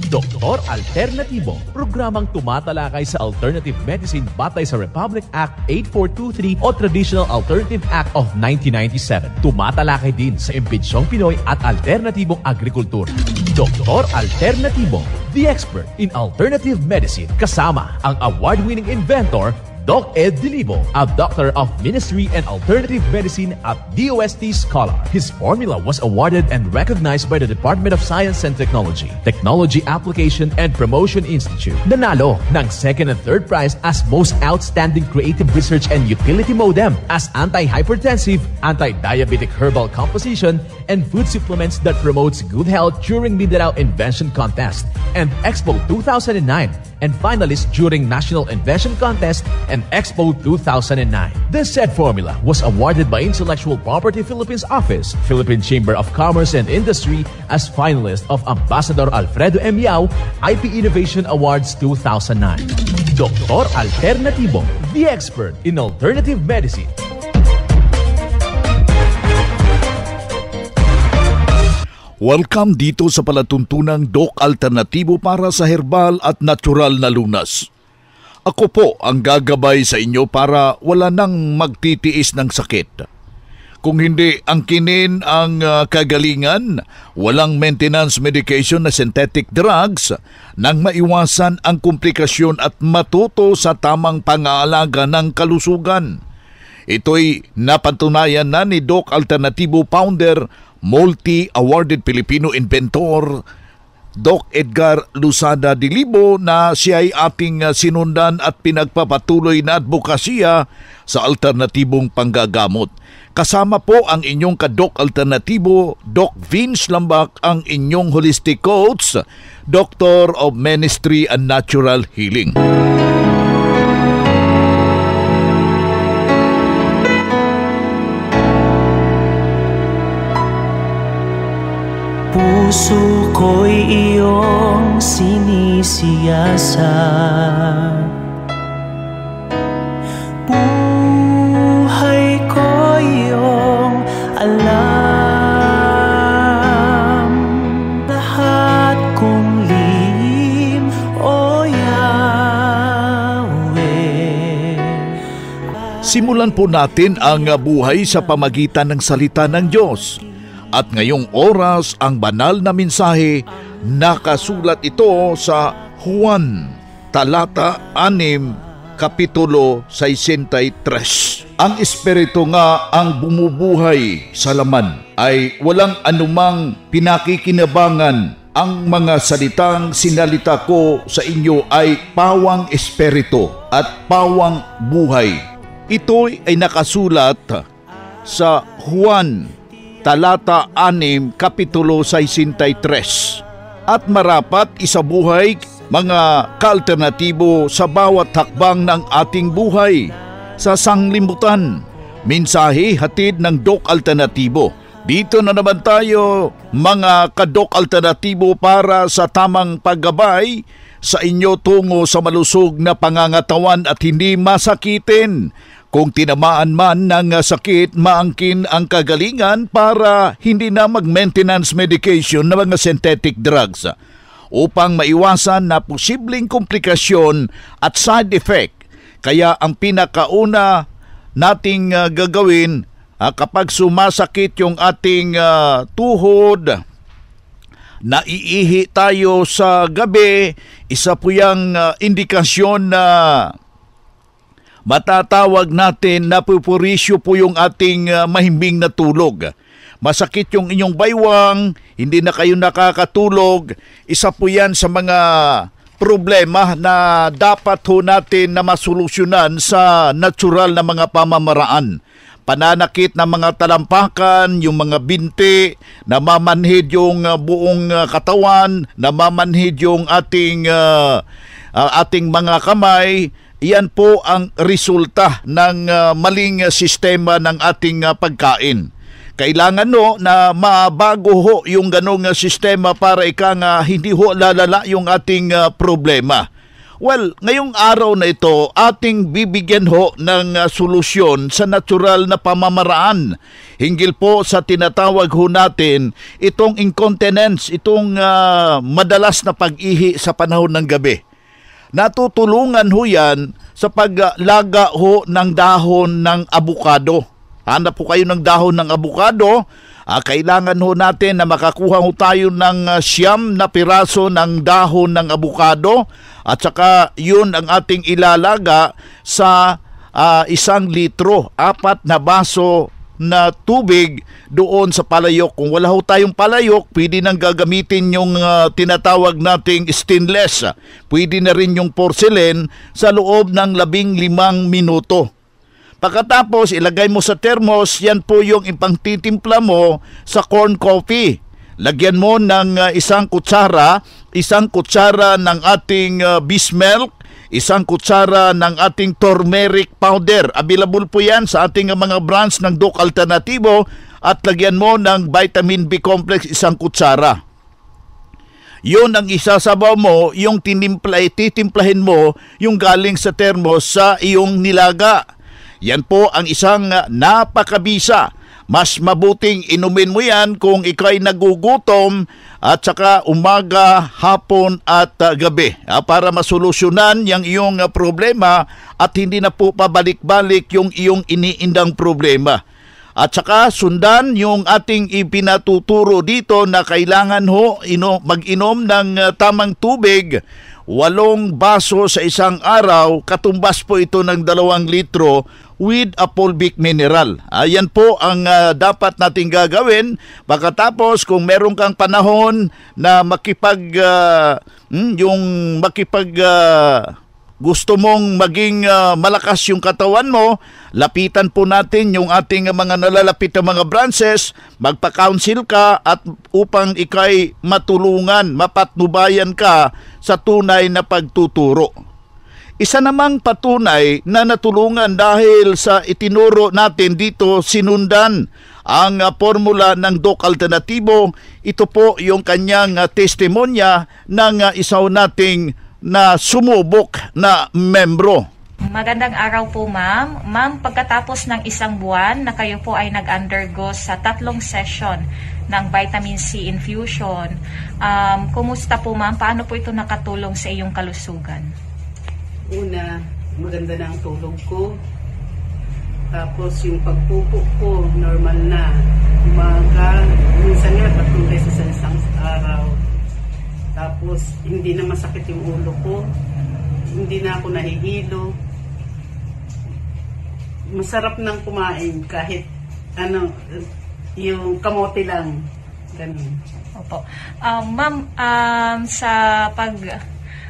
Doktor Alternatibo, programang tumatalakay sa alternative medicine batay sa Republic Act 8423 o Traditional Alternative Act of 1997. Tumatalakay din sa imbitsyong Pinoy at alternatibong agrikultura. Doktor Alternatibo, the expert in alternative medicine, kasama ang award-winning inventor Doc Ed Dilibo, a doctor of ministry and alternative medicine at DOST Scholar. His formula was awarded and recognized by the Department of Science and Technology, Technology Application and Promotion Institute. Nanalo ng second and third prize as Most Outstanding Creative Research and Utility Modem as Anti-Hypertensive, Anti-Diabetic Herbal Composition, and Food Supplements that promotes good health during Mindanao Invention Contest and Expo 2009, and finalist during National Invention Contest and Expo 2009. The said formula was awarded by Intellectual Property Philippines Office, Philippine Chamber of Commerce and Industry as finalist of Ambassador Alfredo M. Yao IP Innovation Awards 2009. Doktor Alternatibo, the expert in alternative medicine. Welcome dito sa palatuntunang Doc Alternatibo para sa herbal at natural na lunas. Ako po ang gagabay sa inyo para wala nang magtitiis ng sakit. Kung hindi angkinin ang kagalingan, walang maintenance medication na synthetic drugs nang maiwasan ang komplikasyon at matuto sa tamang pang-aalaga ng kalusugan. Ito'y napatunayan na ni Doc Alternatibo founder, multi-awarded Filipino inventor, Doc Edgar Lusada Dilibo, na siya ay ating sinundan at pinagpapatuloy na advokasya sa alternatibong panggagamot. Kasama po ang inyong ka-Doc Alternatibo, Doc Vince Lambak, ang inyong holistic coach, Doctor of Ministry and Natural Healing. Puso ko'y iyong sinisiyasat, buhay ko iyong alam, lahat kong lihim, O Yahweh. Simulan po natin ang buhay sa pamagitan ng salita ng Diyos. At ngayong oras, ang banal na mensahe, nakasulat ito sa Juan, talata 6, kapitulo 63. Ang Espiritu nga ang bumubuhay sa laman, ay walang anumang pinakikinabangan. Ang mga salitang sinalita ko sa inyo ay pawang Espiritu at pawang buhay. Ito ay nakasulat sa Juan, talata 6, kapitulo 63. At marapat isabuhay mga ka-alternatibo sa bawat hakbang ng ating buhay. Sa sanglibutan, mensahe hatid ng Doc Alternatibo. Dito na naman tayo, mga ka-Doc Alternatibo, para sa tamang paggabay sa inyo tungo sa malusog na pangangatawan at hindi masakitin. Kung tinamaan man ng sakit, maangkin ang kagalingan para hindi na mag-maintenance medication na mga synthetic drugs upang maiwasan na posibleng komplikasyon at side effect. Kaya ang pinakauna nating gagawin kapag sumasakit yung ating tuhod, naiihi tayo sa gabi, isa po yung indikasyon na matatawag natin na pupurisyo po yung ating mahimbing na tulog. Masakit yung inyong baywang, hindi na kayo nakakatulog. Isa po yan sa mga problema na dapat ho natin na masolusyonan sa natural na mga pamamaraan. Pananakit ng mga talampakan, yung mga binti, namamanhid yung buong katawan, namamanhid yung ating mga kamay. Iyan po ang resulta ng maling sistema ng ating pagkain. Kailangan na mabago ho yung ganong sistema para hindi ho lalala yung ating problema. Well, ngayong araw na ito, ating bibigyan ho ng solusyon sa natural na pamamaraan. Hinggil po sa tinatawag ho natin itong incontinence, itong madalas na pag-ihi sa panahon ng gabi. Natutulungan ho yan sa paglaga ho ng dahon ng abukado. Hanap po kayo ng dahon ng abukado. Kailangan ho natin na makakuha ho tayo ng 9 na piraso ng dahon ng abukado at saka yun ang ating ilalaga sa 1 litro, 4 na baso na tubig doon sa palayok. Kung wala ho tayong palayok, pwede nang gagamitin yung tinatawag nating stainless. Pwede na rin yung porcelain sa loob ng 15 minuto. Pagkatapos, ilagay mo sa thermos, yan po yung ipangtitimpla mo sa corn coffee. Lagyan mo ng 1 kutsara, 1 kutsara ng ating bismilk, 1 kutsara ng ating turmeric powder. Available po yan sa ating mga brands ng Doc Alternativo at lagyan mo ng vitamin B complex 1 kutsara. Yun ang isasabaw mo, yung titimplahin mo yung galing sa thermos sa iyong nilaga. Yan po ang isang napakabisa. Mas mabuting inumin mo yan kung ikaw'y nagugutom at saka umaga, hapon at gabi para masolusyonan yung iyong problema at hindi na po pabalik-balik yung iyong iniindang problema. At saka sundan yung ating ipinatuturo dito na kailangan ho mag-inom ng tamang tubig, 8 baso sa isang araw, katumbas po ito ng 2 litro with a fulvic mineral. Ayan po ang dapat nating gagawin. Pagkatapos, kung meron kang panahon na gusto mong maging malakas yung katawan mo, lapitan po natin yung ating mga nalalapit na mga branches, magpa-counsel ka at upang ikay matulungan, mapatnubayan ka sa tunay na pagtuturo. Isa namang patunay na natulungan dahil sa itinuro natin dito, sinundan ang formula ng Doc Alternativo. Ito po yung kanyang testimonya ng isaw nating na sumubok na membro. Magandang araw po, ma'am. Ma'am, pagkatapos ng 1 buwan na kayo po ay nag-undergo sa 3 session ng vitamin C infusion, kumusta po, ma'am? Paano po ito nakatulong sa iyong kalusugan? Una, maganda na ang tulog ko. Tapos yung pagpupo ko, normal na. Umaga, minsan nga 3 beses sa isang araw. Tapos hindi na masakit yung ulo ko. Hindi na ako nahihilo. Masarap nang kumain kahit yung kamote lang. Ganun. Opo. Ma'am, sa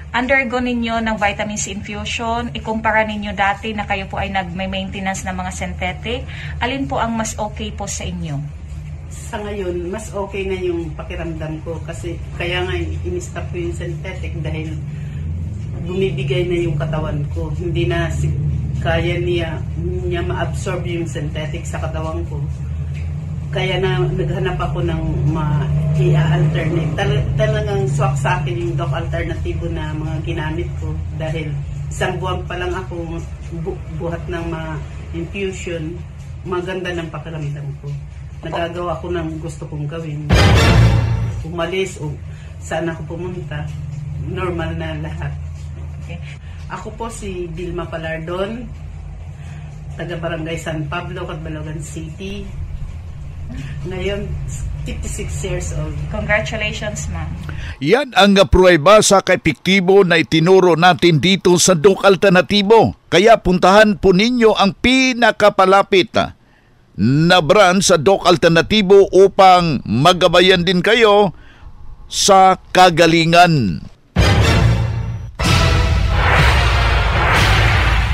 undergo ninyo ng vitamin C infusion, ikumpara ninyo dati na kayo po ay nag-maintenance ng mga synthetic, alin po ang mas okay po sa inyo? Sa ngayon, mas okay na yung pakiramdam ko kasi kaya nga in-stop ko yung synthetic dahil bumibigay na yung katawan ko. Hindi na kaya niya ma-absorb yung synthetic sa katawan ko. Kaya na naghanap ako ng i-alternate. Talagang swak sa akin yung Doc Alternativo na mga ginamit ko dahil 1 buwan pa lang ako buhat ng infusion, maganda ng pakiramdam ko. Nagagawa ko ng gusto kong gawin. Umalis o saan ako pumunta, normal na lahat. Okay. Ako po si Vilma Palardon, taga Barangay San Pablo, Catbalogan City. Ngayon, 56 years old. Congratulations, ma'am. Yan ang pruweba sa kaepektibo na itinuro natin dito sa Doc Alternativo. Kaya puntahan po ninyo ang pinakapalapit na branch sa Doc Alternativo upang magabayan din kayo sa kagalingan.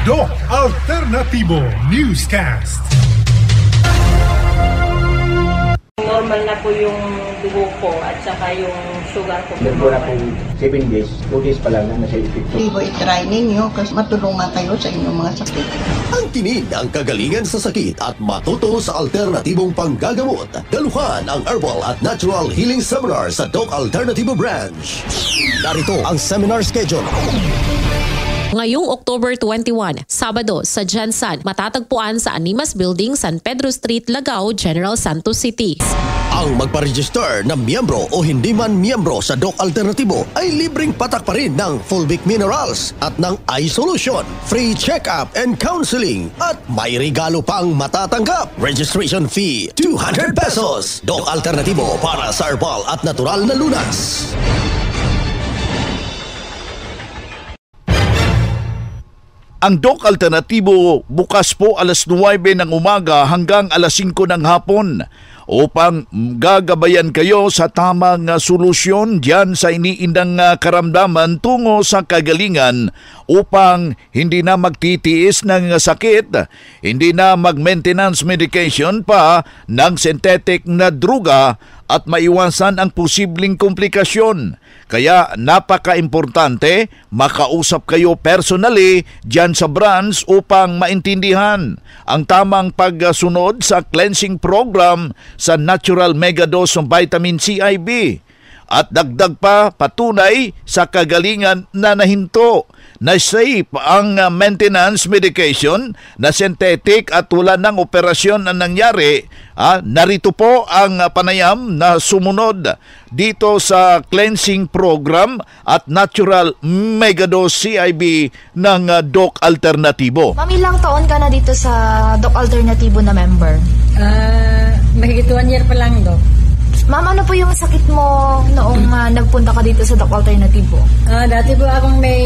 Doc Alternativo Newscast. normal na po yung dugo ko at saka yung sugar ko. Nagpo na po 7 days, 2 days pa lang na nasa epekto. Ibo, i-try ninyo kasi matulungan kayo sa inyong mga sakit. Ang tinig ang kagalingan sa sakit at matuto sa alternatibong panggagamot. Daluhan ang Herbal at Natural Healing Seminar sa Doc Alternativo Branch. Narito ang seminar schedule. Ngayong October 21, Sabado sa Jansan, matatagpuan sa Animas Building, San Pedro Street, Lagao, General Santos City. Ang magpa-register na miyembro o hindi man miyembro sa Doc Alternativo ay libreng patak pa rin ng Fulvic Minerals at ng Eye Solution, free check-up and counseling at may regalo pang matatanggap. Registration fee 200 pesos. Doc Alternativo para sa herbal at natural na lunas. Ang Doc Alternativo bukas po alas 9 ng umaga hanggang alas 5 ng hapon upang gagabayan kayo sa tamang solusyon diyan sa iniindang karamdaman tungo sa kagalingan upang hindi na magtitiis ng sakit, hindi na mag-maintenance medication pa ng synthetic na druga at maiwasan ang posibleng komplikasyon. Kaya napaka-importante makausap kayo personally dyan sa branch upang maintindihan ang tamang pagsunod sa cleansing program sa Natural Megadose ng Vitamin CIB. At dagdag pa patunay sa kagalingan na nahinto na safe ang maintenance medication na synthetic at wala ng operasyon na nangyari. Narito po ang panayam na sumunod dito sa cleansing program at Natural Megadose CIB ng Doc Alternativo. Ma'am, ilang taon ka na dito sa Doc Alternativo na member? Mahigit 1 year pa lang, Doc. Ma'am, ano po yung sakit mo noong nagpunta ka dito sa Doc Alternativo? Dati po akong may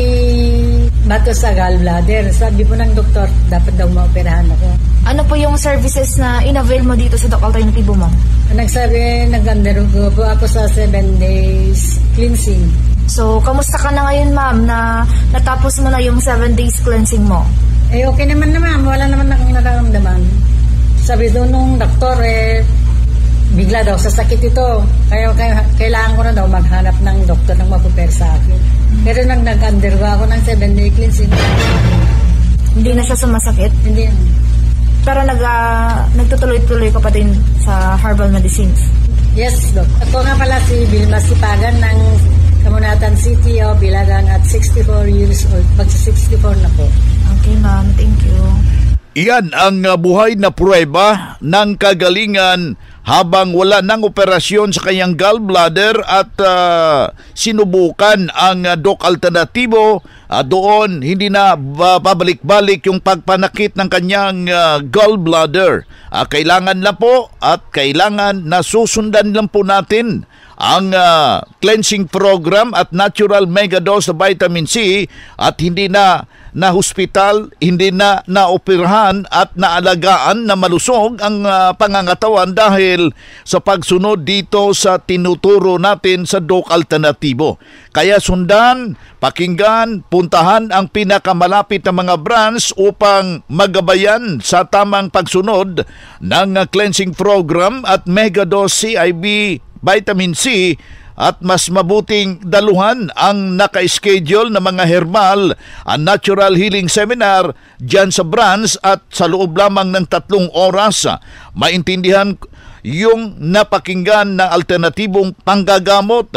bato sa gallbladder. Sabi po ng doktor, dapat daw maoperahan ako. Ano po yung services na in-avail mo dito sa Doc Alternativo, ma'am? Nagsabi, nag-undergo po ako sa 7 days cleansing. So, kamusta ka na ngayon, ma'am, na natapos mo na yung 7 days cleansing mo? Okay naman na, ma'am. Wala naman akong nararamdaman. Sabi doon nung doktor, bigla daw sa sakit ito. Kaya kailangan ko na daw maghanap ng doktor ng mapuper sa akin. Pero nang nag-undergo ako ng 7-day cleansing. Hindi na siya sumasakit? Hindi. Pero nagtutuloy-tuloy ka pa din sa herbal medicines? Yes, Doc. Ako nga pala si Vilma Sipagan ng Kamunatan City, Bilagan at 64 years old. Magsa-64 na po. Okay, ma'am. Thank you. Iyan ang buhay na pruweba ng kagalingan habang wala ng operasyon sa kanyang gallbladder at sinubukan ang Doc Alternativo. Doon hindi na pabalik-balik yung pagpanakit ng kanyang gallbladder. Kailangan lang po at kailangan na susundan lang po natin ang cleansing program at Natural Megadose na Vitamin C at hindi na hospital, hindi na naoperahan at naalagaan na malusog ang pangangatawan dahil sa pagsunod dito sa tinuturo natin sa Doc Alternativo. Kaya sundan, pakinggan, puntahan ang pinakamalapit na mga branch upang magabayan sa tamang pagsunod ng cleansing program at Megadose CIB Vitamin C at mas mabuting daluhan ang naka-schedule na mga herbal at natural healing seminar dyan sa branch at sa loob lamang ng 3 oras. Maintindihan yung napakinggan na alternatibong panggagamot.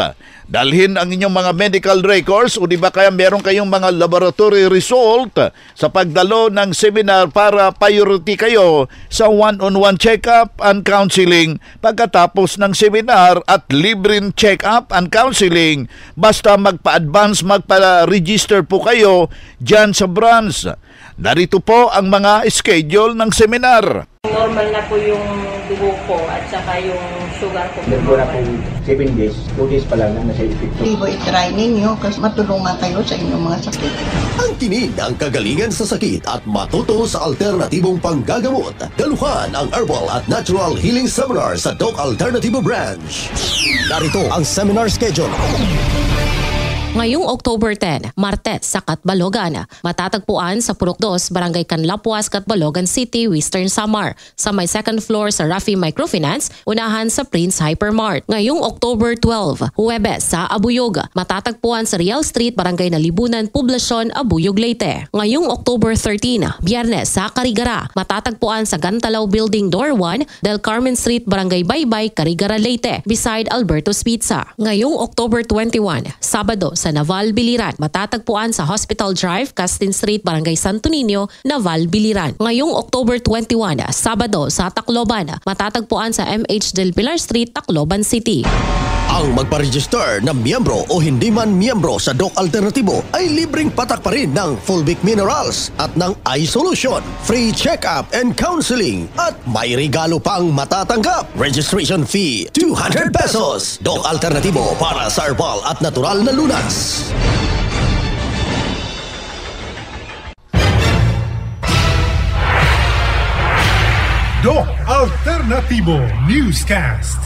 Dalhin ang inyong mga medical records o di ba kaya meron kayong mga laboratory result sa pagdalo ng seminar para priority kayo sa one-on-one check-up and counseling pagkatapos ng seminar at libreng check-up and counseling. Basta magpa-advance, magpa-register po kayo dyan sa branch. Narito po ang mga schedule ng seminar. Normal na po yung dugo ko at saka yung sugar ko. Nagpo na po 7 days, 2 days pa lang na nasa epekto. Ibo, i-try ninyo kasi matulungan kayo sa inyong mga sakit. Ang tinig ang kagalingan sa sakit at matuto sa alternatibong panggagamot. Daluhan ang Herbal at Natural Healing Seminar sa Doc Alternativo Branch. Narito ang seminar schedule. Ngayong October 10, Martes sa Catbalogan, matatagpuan sa Purok 2, Barangay Canlapuas, Catbalogan City, Western Samar, sa may second floor sa Rafi Microfinance, unahan sa Prince Hypermart. Ngayong October 12, Huwebes sa Abuyog, matatagpuan sa Real Street, Barangay Nalibunan, Poblasyon, Abuyog, Leyte. Ngayong October 13, Biyernes sa Carigara, matatagpuan sa Gantalaw Building Door 1, Del Carmen Street, Barangay Baybay, Carigara, Leyte, beside Alberto's Pizza. Ngayong October 21, Sabado sa Naval, Biliran, matatagpuan sa Hospital Drive, Castin Street, Barangay Santo Niño, Naval, Biliran. Ngayong October 21, Sabado sa Tacloban, matatagpuan sa MH Del Pilar Street, Tacloban City. Ang magpa-register na miyembro o hindi man miyembro sa Doc Alternatibo ay libreng patak pa rin ng Fulvic Minerals at ng iSolution, free check-up and counseling at may regalo pang matatanggap. Registration fee 200 pesos. Doc Alternatibo para sa herbal at natural na lunas. Doc Alternatibo Newscast.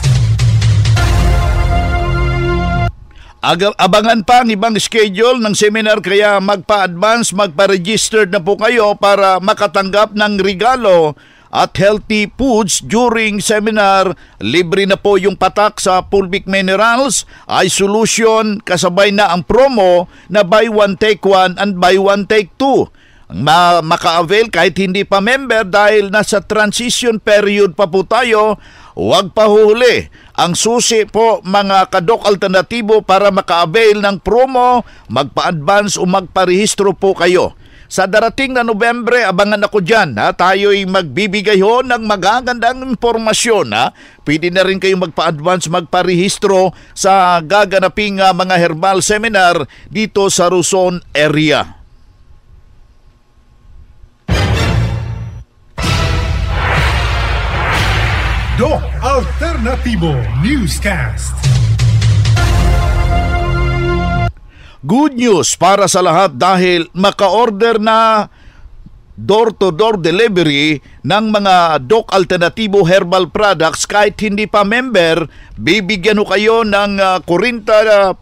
Abangan pa ang ibang schedule ng seminar kaya magpa-advance, magpa-register na po kayo para makatanggap ng regalo at healthy foods during seminar. Libre na po yung patak sa Fulvic Minerals, iSolution, kasabay na ang promo na buy one take one and buy one take two. Maka-avail kahit hindi pa member dahil nasa transition period pa po tayo. Huwag pahuli. Ang susi po mga ka-Doc Alternatibo para maka-avail ng promo, magpa-advance o magparehistro po kayo. Sa darating na Nobyembre, abangan ako dyan. Tayo'y magbibigay ho ng magagandang impormasyon. Pwede na rin kayong magpa-advance, magparehistro sa gaganaping mga herbal seminar dito sa Luzon area. Doc Alternatibo Newscast. Good news para sa lahat dahil maka-order na door-to-door delivery ng mga Doc Alternatibo herbal products kahit hindi pa member, bibigyan ho kayo ng 40%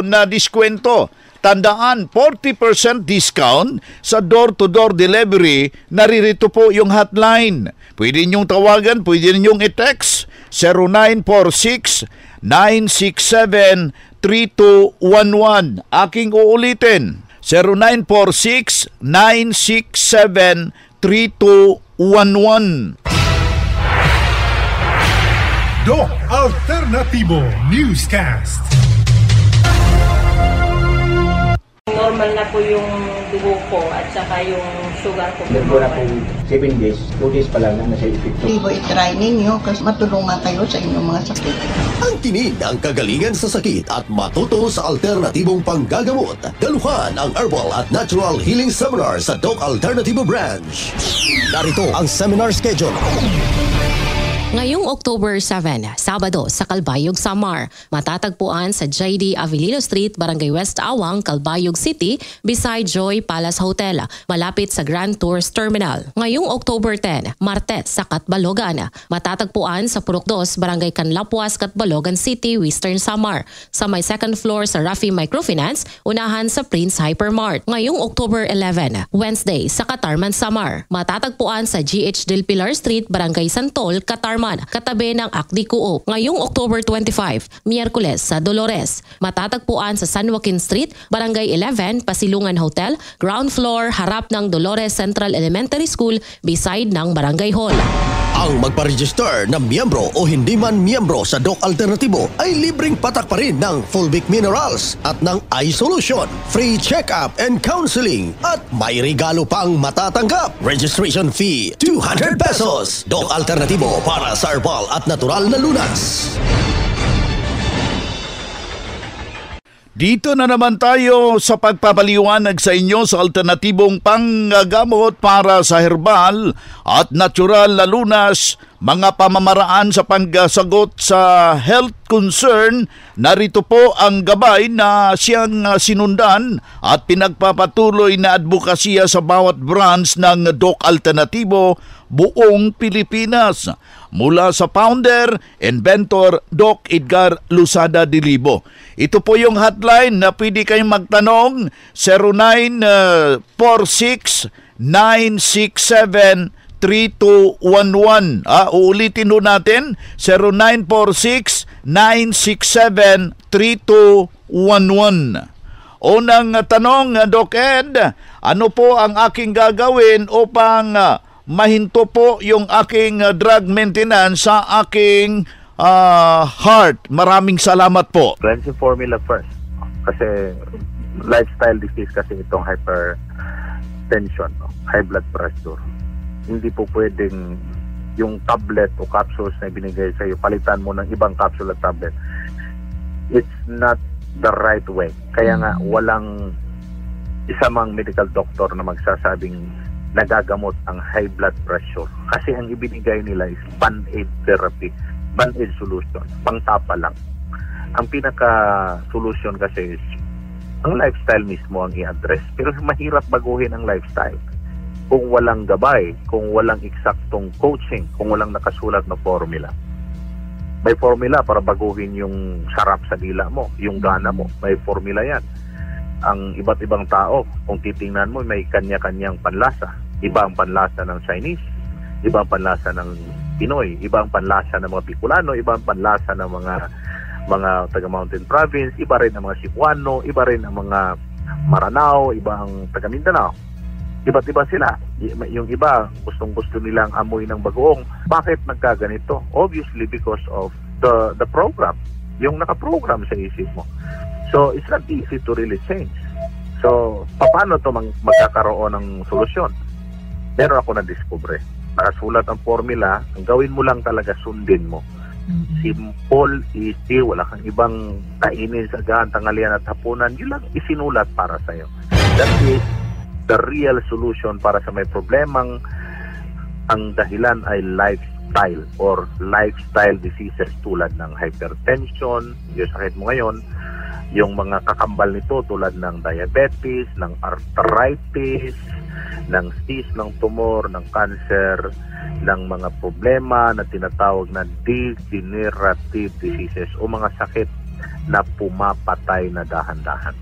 na diskwento. Tandaan, 40% discount sa door-to-door delivery. Naririto po yung hotline. Pwede ninyong tawagan, pwede ninyong i-text 0946-967-3211. Aking uulitin, 0946-967-3211. Doc Alternatibo Newscast. Normal na po yung dugo ko at saka yung sugar ko. Nagmula po 7 days, 2 days pa lang na nasa epekto. Libo, itry ninyo kasi matulungan kayo sa inyong mga sakit. Ang tinig ng kagalingan sa sakit at matuto sa alternatibong panggagamot. Daluhan ang herbal at natural healing seminar sa Doc Alternatibo Branch. Narito ang seminar schedule. Ngayong October 7, Sabado sa Calbayog, Samar, matatagpuan sa JD Avelino Street, Barangay West Awang, Calbayog City, beside Joy Palace Hotel, malapit sa Grand Tours Terminal. Ngayong October 10, Martes sa Catbalogan, matatagpuan sa Purok 2, Barangay Canlapuas, Catbalogan City, Western Samar, sa may second floor sa Rafi Microfinance, unahan sa Prince Hypermart. Ngayong October 11, Wednesday sa Catarman, Samar, matatagpuan sa GH Del Pilar Street, Barangay Santol, Catarman, katabi ng Akdi Coop. Ngayong October 25, Miyerkules sa Dolores, matatagpuan sa San Joaquin Street, Barangay 11, Pasilungan Hotel, ground floor, harap ng Dolores Central Elementary School, beside ng Barangay Hall. Ang magpa-register na miyembro o hindi man miyembro sa Doc Alternatibo ay libreng patak pa rin ng Fulvic Minerals at ng iSolution, free check-up and counseling at may regalo pang matatanggap. Registration fee 200 pesos. Doc Alternatibo para sa herbal at natural na lunas. Dito na naman tayo sa pagpapaliwanag sa inyo sa alternatibong panggagamot para sa herbal at natural na lunas, mga pamamaraan sa pangsagot sa health concern. Narito po ang gabay na siyang sinundan at pinagpapatuloy na advokasya sa bawat branch ng Doc Alternatibo buong Pilipinas. mula sa founder, inventor, Doc Edgar Lusada Dilibo. Ito po yung hotline na pwede kayong magtanong, 0946-967-3211. Uulitin ho natin, 0946-967-3211. Unang tanong, Doc Ed, ano po ang aking gagawin upang mahinto po yung aking drug maintenance sa aking heart? Maraming salamat po. Cleanse formula first. Kasi lifestyle disease kasi itong hypertension, high blood pressure. Hindi po pwedeng yung tablet o capsules na binigay sa iyo, palitan mo ng ibang capsule at tablet. It's not the right way. Kaya nga walang isa mang medical doctor na magsasabing nagagamot ang high blood pressure. Kasi ang ibinigay nila is band-aid therapy, band-aid solution, pangtapa lang. Ang pinaka-solution kasi is ang lifestyle mismo ang i-address. Pero mahirap baguhin ang lifestyle kung walang gabay, kung walang eksaktong coaching, kung walang nakasulat na formula. May formula para baguhin yung sarap sa dila mo, yung gana mo. May formula yan. Ang iba't ibang tao, kung titingnan mo, may kanya-kanyang panlasa. Iba ang panlasa ng Chinese, iba ang panlasa ng Pinoy, iba ang panlasa ng mga Bicolano, iba ang panlasa ng mga taga Mountain Province, iba rin ang mga Cebuano, iba rin ang mga Maranao, iba ang taga Mindanao. Iba't iba sila. Yung iba, gustong-gusto nilang amoy ng bagoong. Bakit nagkaganito? Obviously because of the program. Yung nakaprogram sa isip mo. So, it's not easy to really change. So, paano to magkakaroon ng solusyon? Meron ako na-discover. Nakasulat ang formula, ang gawin mo lang talaga sundin mo. Simple, easy, wala kang ibang kainin sa gahan, tanghalian at hapunan. Yun lang isinulat para sa'yo. That is the real solution para sa may problemang ang dahilan ay lifestyle or lifestyle diseases tulad ng hypertension, yung sakit mo ngayon, yung mga kakambal nito tulad ng diabetes, ng arthritis, ng cyst, ng tumor, ng cancer, ng mga problema na tinatawag na degenerative diseases o mga sakit na pumapatay na dahan-dahan.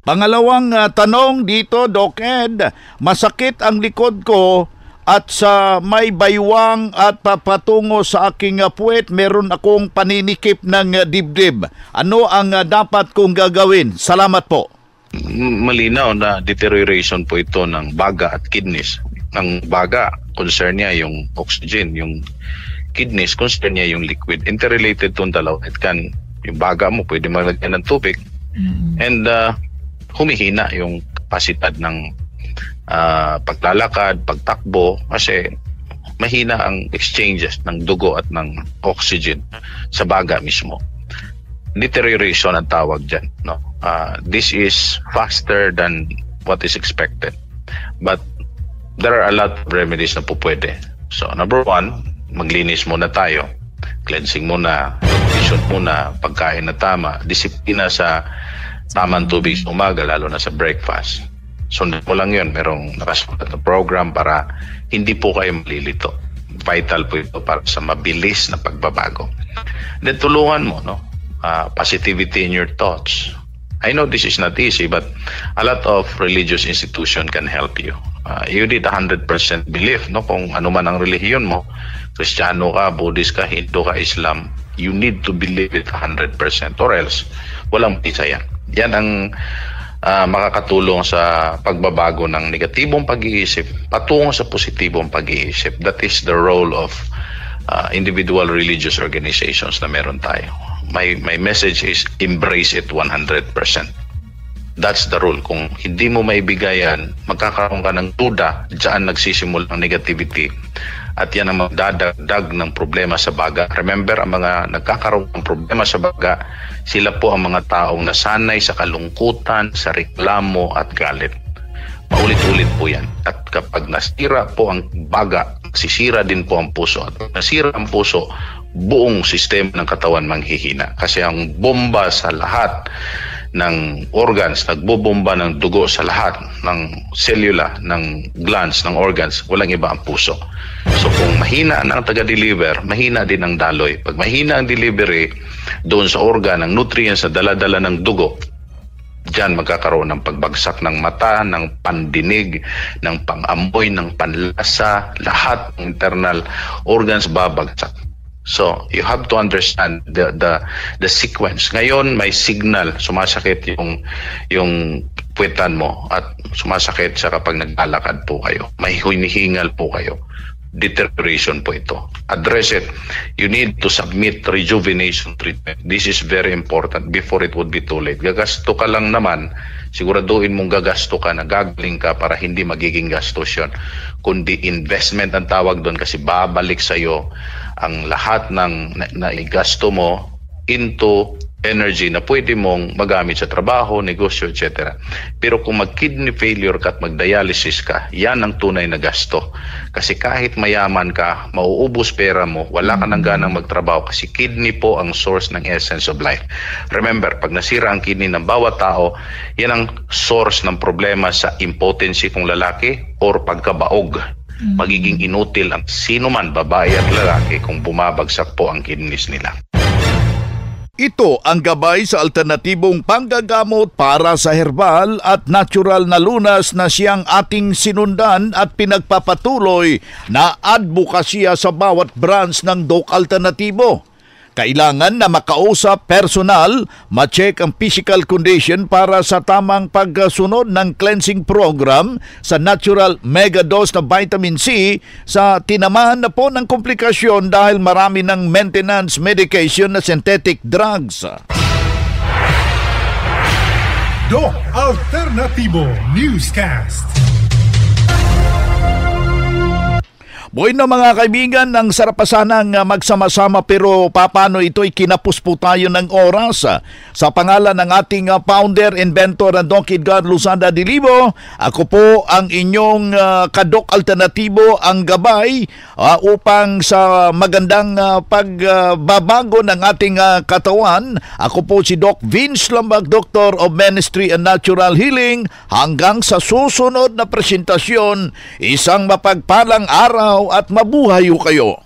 Pangalawang tanong dito, Doc Ed, masakit ang likod ko at sa may baywang at papatungo sa aking puwet, meron akong paninikip ng dibdib. Ano ang dapat kong gagawin? Salamat po. Malinaw na deterioration po ito ng baga at kidneys. Ang baga, concern niya yung oxygen, yung kidneys, concern niya yung liquid. Interrelated itong dalawa. Yung baga mo, pwede malagyan ng tubig. And humihina yung kapasidad ng paglalakad, pagtakbo kasi mahina ang exchanges ng dugo at ng oxygen sa baga mismo. Deterioration ang tawag dyan. No? This is faster than what is expected. But there are a lot of remedies na po pwede. So number one, maglinis muna tayo. Cleansing muna, nutrition muna, pagkain na tama, disiplina sa tamang tubig sa umaga, lalo na sa breakfast. Sundan mo lang yun. Merong nakasulat na program para hindi po kayo malilito. Vital po ito para sa mabilis na pagbabago. Then tulungan mo, no? Positivity in your thoughts. I know this is not easy, but a lot of religious institution can help you. You need 100% belief, no? Kung ano man ang relihiyon mo, Kristiyano ka, Buddhist ka, Hindu ka, Islam, you need to believe it 100% or else walang bisa yan. Yan ang makakatulong sa pagbabago ng negatibong pag-iisip patungo sa positibong pag-iisip. That is the role of individual religious organizations na meron tayo. My message is embrace it 100%. That's the rule. Kung hindi mo maibigay yan, magkakaroon ka ng duda, diyan nagsisimula ang negativity at yan ang magdadagdag ng problema sa baga. Remember, ang mga nagkakaroon ng problema sa baga, sila po ang mga taong nasanay sa kalungkutan, sa reklamo at galit. Paulit-ulit po yan. At kapag nasira po ang baga, sisira din po ang puso. At nasira ang puso, buong sistema ng katawan manghihina. Kasi ang bomba sa lahat ng organs, nagbobomba ng dugo sa lahat ng cellula, ng glands, ng organs, walang iba ang puso. So kung mahina ang taga-deliver, mahina din ang daloy. Pag mahina ang delivery doon sa organ, ng nutrients na dala-dala ng dugo, diyan magkakaroon ng pagbagsak ng mata, ng pandinig, ng pangamoy, ng panlasa, lahat ng internal organs babagsak. So, you have to understand the sequence. Ngayon, may signal, sumasakit yung puwetan mo at sumasakit siya kapag naglalakad po kayo. May hinihingal po kayo. Deterioration po ito. Address it. You need to submit rejuvenation treatment. This is very important before it would be too late. Gagasto ka lang naman, siguraduhin mong gagasto ka, nagagaling ka para hindi magiging gastos yun. Kundi investment ang tawag doon kasi babalik sa'yo ang lahat ng naigasto mo into energy na pwede mong magamit sa trabaho, negosyo, etc. Pero kung mag-kidney failure ka at mag-dialysis ka, yan ang tunay na gasto. Kasi kahit mayaman ka, mauubos pera mo, wala ka nang ganang magtrabaho kasi kidney po ang source ng essence of life. Remember, pag nasira ang kidney ng bawat tao, yan ang source ng problema sa impotency kung lalaki or pagkabaog. Magiging inutil ang sino man, babae at lalaki, kung bumabagsak po ang kidneys nila. Ito ang gabay sa alternatibong panggagamot para sa herbal at natural na lunas na siyang ating sinundan at pinagpapatuloy na advokasya sa bawat branch ng Doc Alternatibo. Kailangan na makausap personal, ma-check ang physical condition para sa tamang pagsunod ng cleansing program sa natural mega dose na vitamin C sa tinamaan na po ng komplikasyon dahil marami ng maintenance medication na synthetic drugs. Doc Alternatibo Newscast. Buhay na mga kaibigan, ang sarap pa sanang magsama-sama pero paano ito'y kinapos po tayo ng oras. Sa pangalan ng ating founder, inventor, Doc Edgar Luzada Dilibo, ako po ang inyong ka-Doc Alternatibo, ang gabay upang sa magandang pagbabago ng ating katawan. Ako po si Doc Vince Lambag, Doctor of Ministry and Natural Healing. Hanggang sa susunod na presentasyon, isang mapagpalang araw at mabuhay kayo.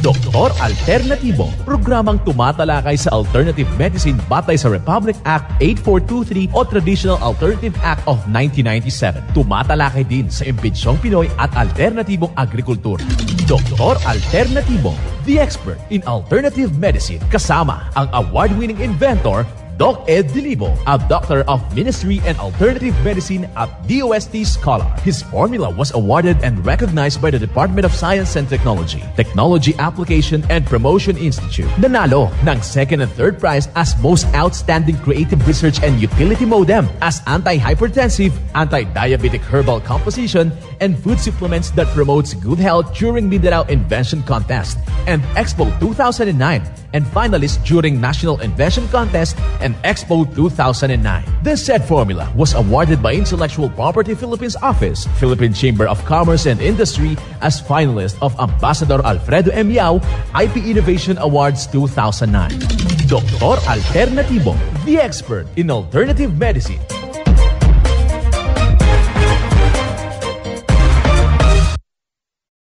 Doktor Alternatibo, programang tumatalakay sa alternative medicine batay sa Republic Act 8423 o Traditional Alternative Act of 1997. Tumatalakay din sa imbitsyong Pinoy at alternatibong agrikultura. Doktor Alternatibo, the expert in alternative medicine, kasama ang award-winning inventor Doc Ed Dilibo, a Doctor of Ministry and Alternative Medicine at DOST Scholar. His formula was awarded and recognized by the Department of Science and Technology, Technology Application and Promotion Institute. Nanalo ng second and third prize as Most Outstanding Creative Research and Utility Modem as Anti-Hypertensive, Anti-Diabetic Herbal Composition, and Food Supplements that Promotes Good Health during Mindanao Invention Contest and Expo 2009, and finalist during National Invention Contest and Expo 2009. This said formula was awarded by Intellectual Property Philippines Office, Philippine Chamber of Commerce and Industry as finalist of Ambassador Alfredo M. Yao IP Innovation Awards 2009. Doktor Alternatibo, the expert in alternative medicine.